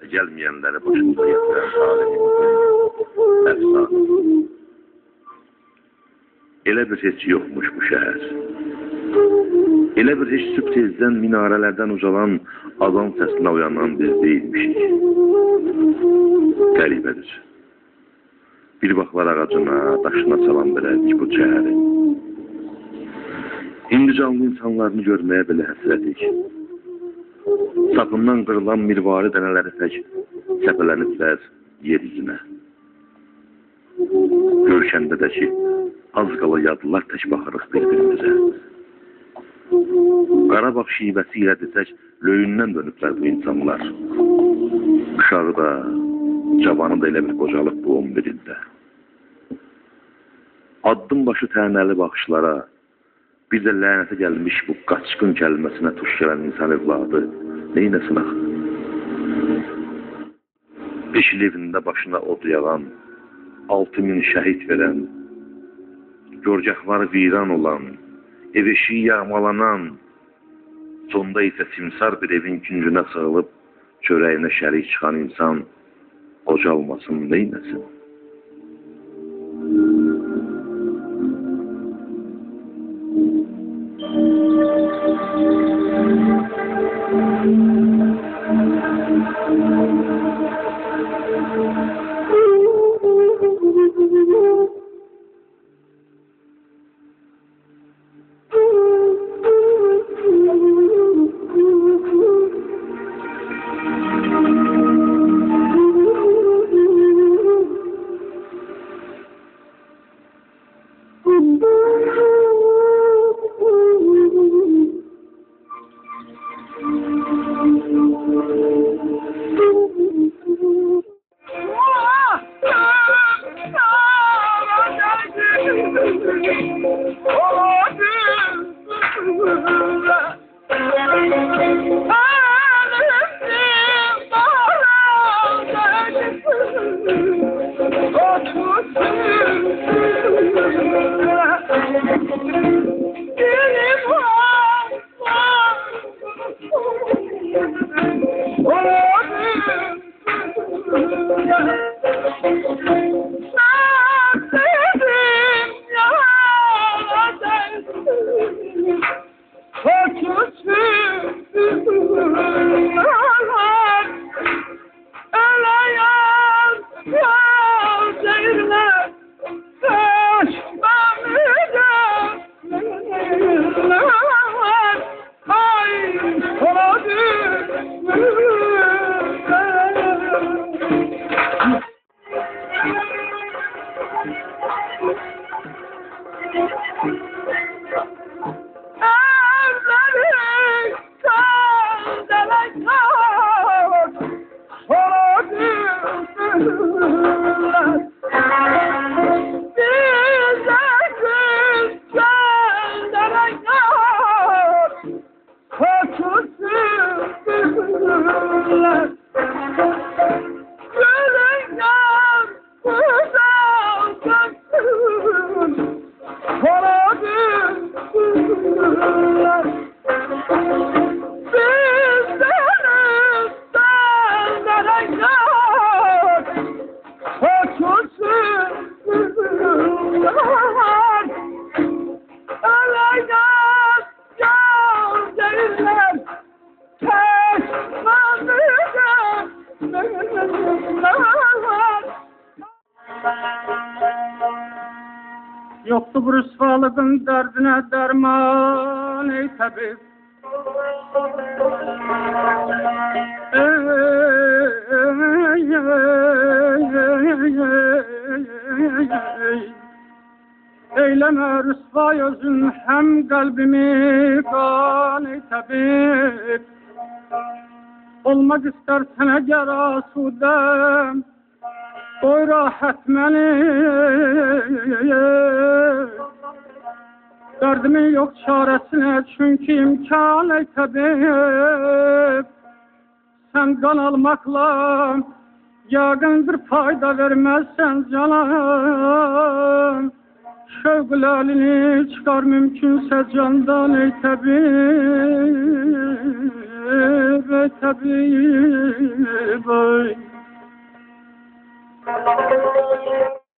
Gelmeyenleri başımıza getiren talimimizin efsanı. Elə bir heç yokmuş bu şehir. Elə bir heç sübh tezdən minarelerden ucalan azan sesine uyanan biz değilmişik. Qəribədir. Bir baklar ağacına, daşına salam verərdik bu şehri. İndi canlı insanlarını görmeye belə həsrədik. Sapından qırılan mirvari dənələri tək səpələniblər yeryüzünə. Görkəndə də ki, az qala yadlılar tək baxırıq bir-birimizə. Qarabağ şibəsi ilə desək, löyündən dönüblər bu insanlar. Uşağı da, cavanı da elə bir qocalıq bu 11 ildə. Addım başı tənəli baxışlara, bir də lənətə gəlmiş bu qaçqın kəlməsinə tuş gələn insan evladı neynəsin axı? Beşil evində başına od yağan, 6000 şəhid verən, görgahları viran olan, ev eşiği yağmalanan, sonda isə simsar bir evin küncünə sığılıb, çörəyinə şərik çıxan insan qocalmasın, neynəsin? Yoktu bu rüsvalığın derdine derman ey tabip. Eyleme rüsva özün hem kalbimi kan ey tabip. Olmak istersen eğer asudem oy rahat meni. Derdimin yok çaresine çünkü imkan ey tabip. Sen kan almakla yağındır fayda vermezsen canım. Şevklalini çıkar mümkünse candan ey tabip. Ey tabip böyle.